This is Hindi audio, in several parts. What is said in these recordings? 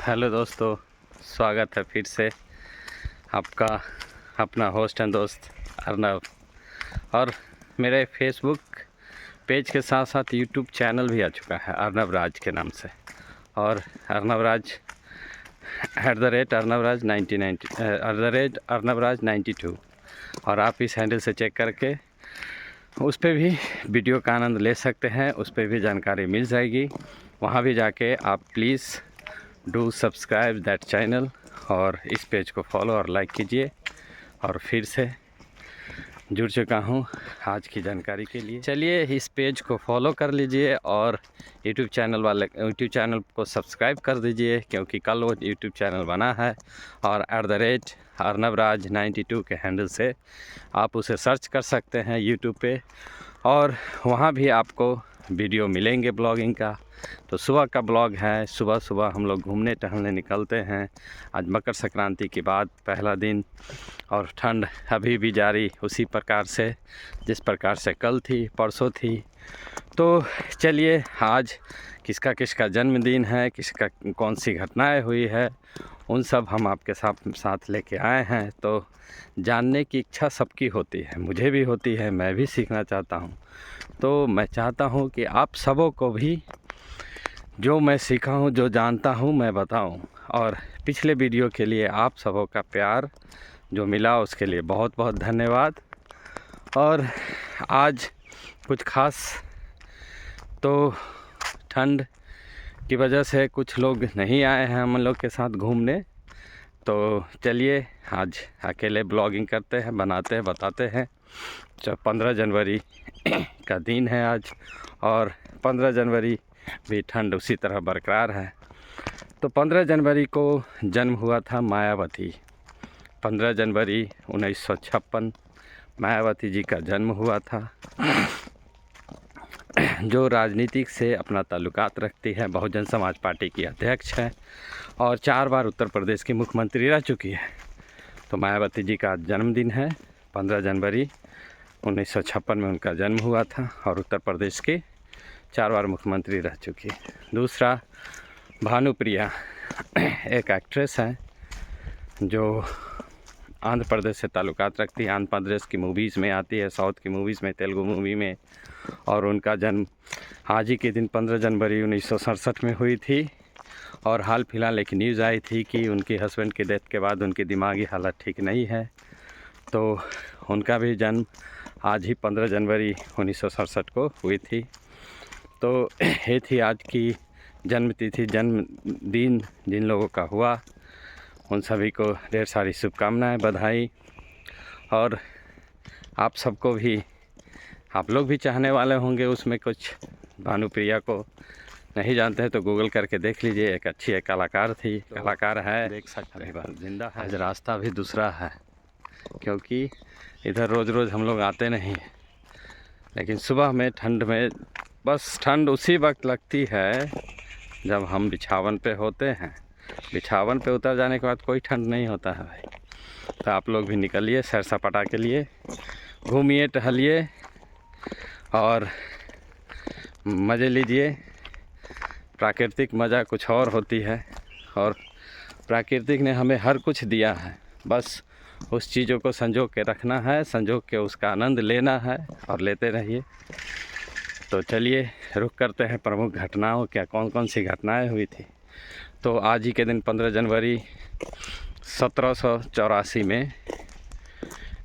हेलो दोस्तों, स्वागत है फिर से आपका अपना होस्ट एंड दोस्त अर्नब। और मेरे फेसबुक पेज के साथ साथ यूट्यूब चैनल भी आ चुका है अर्नब राज के नाम से, और अर्नब राज @अर्नब राज 92, और आप इस हैंडल से चेक करके उस पर भी वीडियो का आनंद ले सकते हैं, उस पर भी जानकारी मिल जाएगी। वहाँ भी जाके आप please do subscribe that channel और इस पेज को फॉलो और लाइक कीजिए। और फिर से जुड़ चुका हूँ आज की जानकारी के लिए। चलिए इस पेज को फॉलो कर लीजिए और यूट्यूब चैनल को सब्सक्राइब कर दीजिए, क्योंकि कल वो यूट्यूब चैनल बना है और @अर्नब राज 92 के हैंडल से आप उसे सर्च कर सकते हैं यूट्यूब पे, और वहाँ भी आपको वीडियो मिलेंगे ब्लॉगिंग का। तो सुबह का ब्लॉग है, सुबह सुबह हम लोग घूमने टहलने निकलते हैं। आज मकर संक्रांति के बाद पहला दिन, और ठंड अभी भी जारी उसी प्रकार से जिस प्रकार से कल थी, परसों थी। तो चलिए आज किसका किसका जन्मदिन है, किसका कौन सी घटनाएं हुई है, उन सब हम आपके साथ लेके आए हैं। तो जानने की इच्छा सबकी होती है, मुझे भी होती है, मैं भी सीखना चाहता हूँ। तो मैं चाहता हूँ कि आप सबों को भी जो मैं सीखा हूँ, जो जानता हूँ, मैं बताऊँ। और पिछले वीडियो के लिए आप सबों का प्यार जो मिला उसके लिए बहुत बहुत धन्यवाद। और आज कुछ खास, तो ठंड की वजह से कुछ लोग नहीं आए हैं हम लोग के साथ घूमने। तो चलिए आज अकेले ब्लॉगिंग करते हैं, बनाते हैं, बताते हैं। 15 जनवरी का दिन है आज, और 15 जनवरी भी ठंड उसी तरह बरकरार है। तो 15 जनवरी को जन्म हुआ था मायावती। 15 जनवरी 1956 मायावती जी का जन्म हुआ था, जो राजनीतिक से अपना ताल्लुकात रखती है, बहुजन समाज पार्टी की अध्यक्ष है और 4 बार उत्तर प्रदेश की मुख्यमंत्री रह चुकी है। तो मायावती जी का जन्मदिन है 15 जनवरी 1956 में उनका जन्म हुआ था, और उत्तर प्रदेश के 4 बार मुख्यमंत्री रह चुकी है। दूसरा, भानुप्रिया एक एक्ट्रेस है जो आंध्र प्रदेश से ताल्लुकात रखती है, आंध्र प्रदेश की मूवीज़ में आती है, साउथ की मूवीज़ में, तेलुगु मूवी में। और उनका जन्म आज ही के दिन 15 जनवरी 1967 में हुई थी। और हाल फिलहाल एक न्यूज़ आई थी कि उनके हस्बैंड की डेथ के बाद उनकी दिमागी हालत ठीक नहीं है। तो उनका भी जन्म आज ही 15 जनवरी 1967 को हुई थी। तो ये थी आज की जन्मतिथि, जन्मदिन जिन लोगों का हुआ उन सभी को ढेर सारी शुभकामनाएं, बधाई। और आप सबको भी, आप लोग भी चाहने वाले होंगे उसमें कुछ। भानुप्रिया को नहीं जानते हैं तो गूगल करके देख लीजिए, एक अच्छी एक कलाकार थी, कलाकार है, देख सकते हैं, जिंदा है। आज रास्ता भी दूसरा है, क्योंकि इधर रोज़ रोज़ हम लोग आते नहीं, लेकिन सुबह में ठंड में बस ठंड उसी वक्त लगती है जब हम बिछावन पे होते हैं। बिछावन पे उतर जाने के बाद कोई ठंड नहीं होता है भाई। तो आप लोग भी निकलिए सैर सपाटा के लिए, घूमिए, टहलिए और मज़े लीजिए। प्राकृतिक मज़ा कुछ और होती है, और प्राकृतिक ने हमें हर कुछ दिया है, बस उस चीज़ों को संजो के रखना है, संजो के उसका आनंद लेना है, और लेते रहिए। तो चलिए रुक करते हैं प्रमुख घटनाओं, क्या कौन कौन सी घटनाएं हुई थी। तो आज ही के दिन 15 जनवरी 1784 में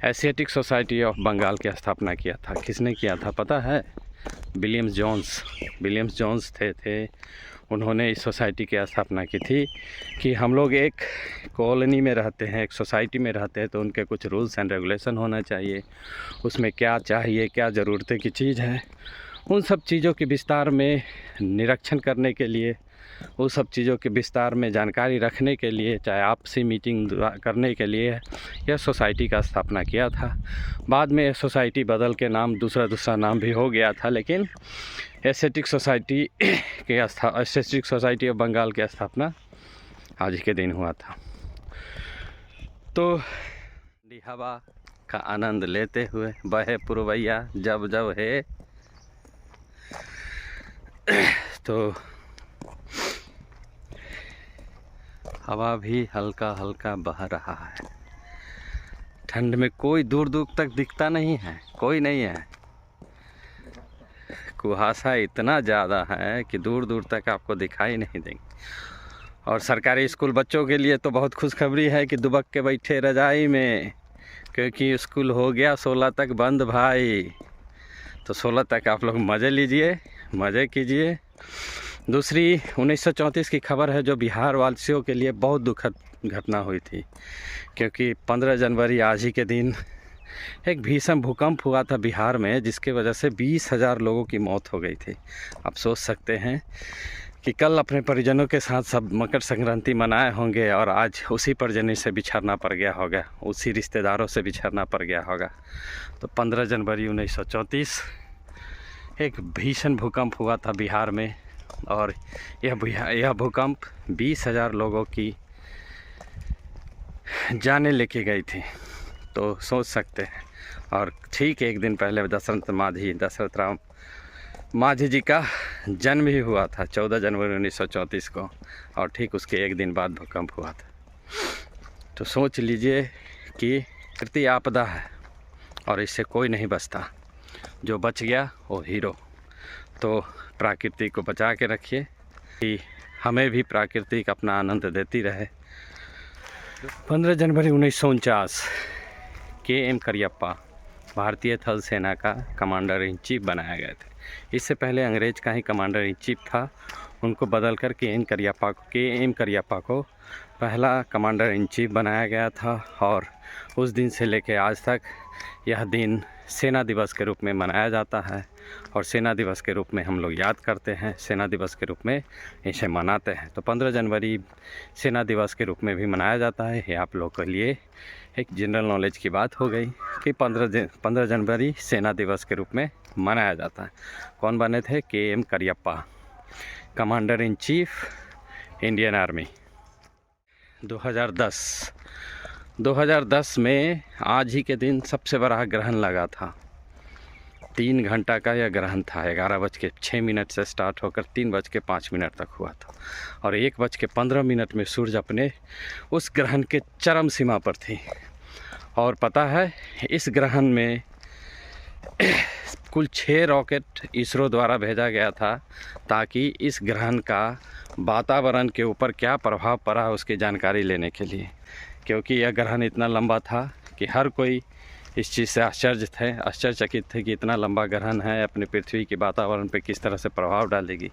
एशियाटिक सोसाइटी ऑफ बंगाल की स्थापना किया था। किसने किया था पता है? विलियम्स जोन्स थे। उन्होंने इस सोसाइटी की स्थापना की थी कि हम लोग एक कॉलोनी में रहते हैं, एक सोसाइटी में रहते हैं, तो उनके कुछ रूल्स एंड रेगुलेशन होना चाहिए। उसमें क्या चाहिए, क्या ज़रूरतें की चीज़ है, उन सब चीज़ों के विस्तार में निरीक्षण करने के लिए, उन सब चीज़ों के विस्तार में जानकारी रखने के लिए, चाहे आपसी मीटिंग करने के लिए यह सोसाइटी का स्थापना किया था। बाद में यह सोसाइटी बदल के नाम दूसरा नाम भी हो गया था, लेकिन एशियाटिक सोसाइटी ऑफ बंगाल की स्थापना आज के दिन हुआ था। तो ठंडी हवा का आनंद लेते हुए बहे पुरवैया जब जब है, तो हवा भी हल्का हल्का बह रहा है। ठंड में कोई दूर दूर तक दिखता नहीं है, कोई नहीं है। कुहासा इतना ज़्यादा है कि दूर दूर तक आपको दिखाई नहीं देंगे। और सरकारी स्कूल बच्चों के लिए तो बहुत खुशखबरी है कि दुबक के बैठे रजाई में, क्योंकि स्कूल हो गया 16 तक बंद भाई। तो 16 तक आप लोग मज़े लीजिए, मज़े कीजिए। दूसरी 1934 की खबर है जो बिहार वासियों के लिए बहुत दुखद घटना हुई थी, क्योंकि 15 जनवरी आज ही के दिन एक भीषण भूकंप हुआ था बिहार में, जिसके वजह से 20,000 लोगों की मौत हो गई थी। आप सोच सकते हैं कि कल अपने परिजनों के साथ सब मकर संक्रांति मनाए होंगे और आज उसी परिजनों से बिछड़ना पड़ गया होगा, उसी रिश्तेदारों से बिछड़ना पड़ गया होगा। तो 15 जनवरी 1934 एक भीषण भूकंप हुआ था बिहार में, और यह भूकंप 20,000 लोगों की जानें लेके गई थी। तो सोच सकते हैं। और ठीक एक दिन पहले दशरथ राम मांझी जी का जन्म भी हुआ था 14 जनवरी 1934 को, और ठीक उसके एक दिन बाद भूकंप हुआ था। तो सोच लीजिए कि प्रकृति आपदा है और इससे कोई नहीं बचता। जो बच गया वो हीरो। तो प्रकृति को बचा के रखिए कि हमें भी प्रकृति अपना आनंद देती रहे। 15 जनवरी 1949 KM करियप्पा भारतीय थल सेना का कमांडर इन चीफ बनाया गया था। इससे पहले अंग्रेज का ही कमांडर इन चीफ था, उनको बदलकर KM करियप्पा को पहला कमांडर इन चीफ बनाया गया था। और उस दिन से लेकर आज तक यह दिन सेना दिवस के रूप में मनाया जाता है, और सेना दिवस के रूप में हम लोग याद करते हैं, सेना दिवस के रूप में इसे मनाते हैं। तो 15 जनवरी सेना दिवस के रूप में भी मनाया जाता है। ये आप लोग के लिए एक जनरल नॉलेज की बात हो गई कि 15 जनवरी सेना दिवस के रूप में मनाया जाता है। कौन बने थे? KM Cariappa, commander in chief Indian army. 2010 में आज ही के दिन सबसे बड़ा ग्रहण लगा था। 3 घंटा का यह ग्रहण था। 11:06 से स्टार्ट होकर 3:05 तक हुआ था, और 1:15 में सूरज अपने उस ग्रहण के चरम सीमा पर थी। और पता है, इस ग्रहण में कुल 6 रॉकेट इसरो द्वारा भेजा गया था, ताकि इस ग्रहण का वातावरण के ऊपर क्या प्रभाव पड़ा उसकी जानकारी लेने के लिए। क्योंकि यह ग्रहण इतना लंबा था कि हर कोई इस चीज़ से आश्चर्यचकित थे कि इतना लंबा ग्रहण है, अपने पृथ्वी के वातावरण पे किस तरह से प्रभाव डालेगी।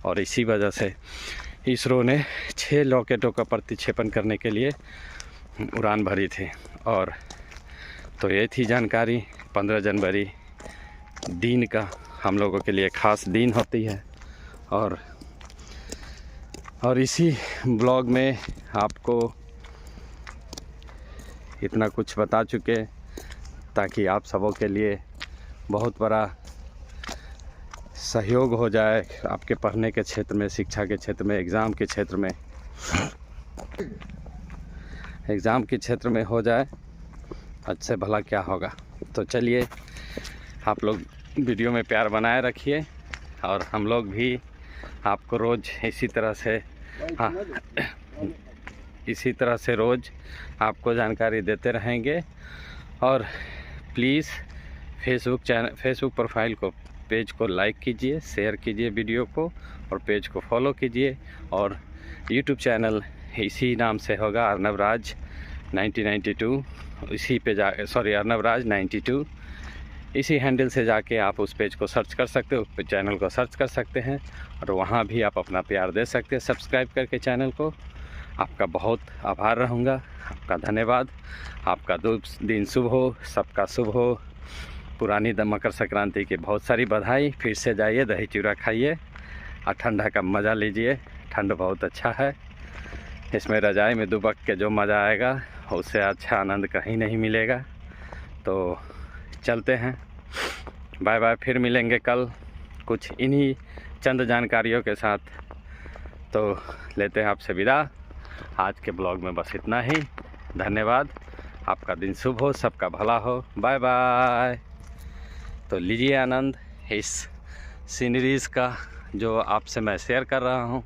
और इसी वजह से इसरो ने 6 रॉकेटों का प्रतिक्षेपण करने के लिए उड़ान भरी थी। और तो ये थी जानकारी 15 जनवरी दिन का, हम लोगों के लिए ख़ास दिन होती है। और इसी ब्लॉग में आपको इतना कुछ बता चुके, ताकि आप सबों के लिए बहुत बड़ा सहयोग हो जाए आपके पढ़ने के क्षेत्र में, शिक्षा के क्षेत्र में, एग्ज़ाम के क्षेत्र में हो जाए। अच्छे भला क्या होगा। तो चलिए, आप लोग वीडियो में प्यार बनाए रखिए, और हम लोग भी आपको रोज़ इसी तरह से रोज़ आपको जानकारी देते रहेंगे। और प्लीज़ फेसबुक प्रोफाइल को, पेज को लाइक कीजिए, शेयर कीजिए वीडियो को, और पेज को फॉलो कीजिए। और यूट्यूब चैनल इसी नाम से होगा, अर्नब राज 1992, इसी पे अर्नब राज 92, इसी हैंडल से जाके आप उस पेज को सर्च कर सकते हो, उस चैनल को सर्च कर सकते हैं, और वहाँ भी आप अपना प्यार दे सकते हैं सब्सक्राइब करके चैनल को। आपका बहुत आभार रहूँगा, आपका धन्यवाद। आपका दिन शुभ हो, सबका शुभ हो। पुरानी मकर संक्रांति की बहुत सारी बधाई। फिर से जाइए, दही चूड़ा खाइए और ठंडा का मज़ा लीजिए। ठंड बहुत अच्छा है, इसमें रजाई में दुबक के जो मज़ा आएगा उससे अच्छा आनंद कहीं नहीं मिलेगा। तो चलते हैं, बाय बाय। फिर मिलेंगे कल कुछ इन्हीं चंद जानकारियों के साथ। तो लेते हैं आपसे विदा। आज के ब्लॉग में बस इतना ही। धन्यवाद। आपका दिन शुभ हो, सबका भला हो। Bye bye. तो लीजिए आनंद इस सीनरीज़ का जो आपसे मैं शेयर कर रहा हूँ,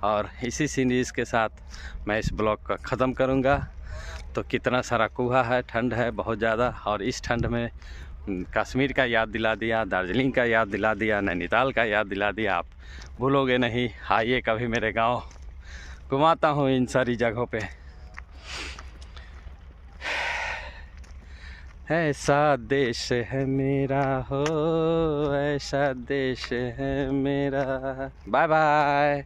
और इसी सीरीज़ के साथ मैं इस ब्लॉग का ख़त्म करूँगा। तो कितना सारा कुहा है, ठंड है बहुत ज़्यादा, और इस ठंड में कश्मीर का याद दिला दिया, दार्जिलिंग का याद दिला दिया, नैनीताल का याद दिला दिया। आप भूलोगे नहीं, आइए कभी मेरे गांव, घुमाता हूँ इन सारी जगहों पे। ऐसा देश है मेरा हो, ऐसा देश है मेरा। Bye bye.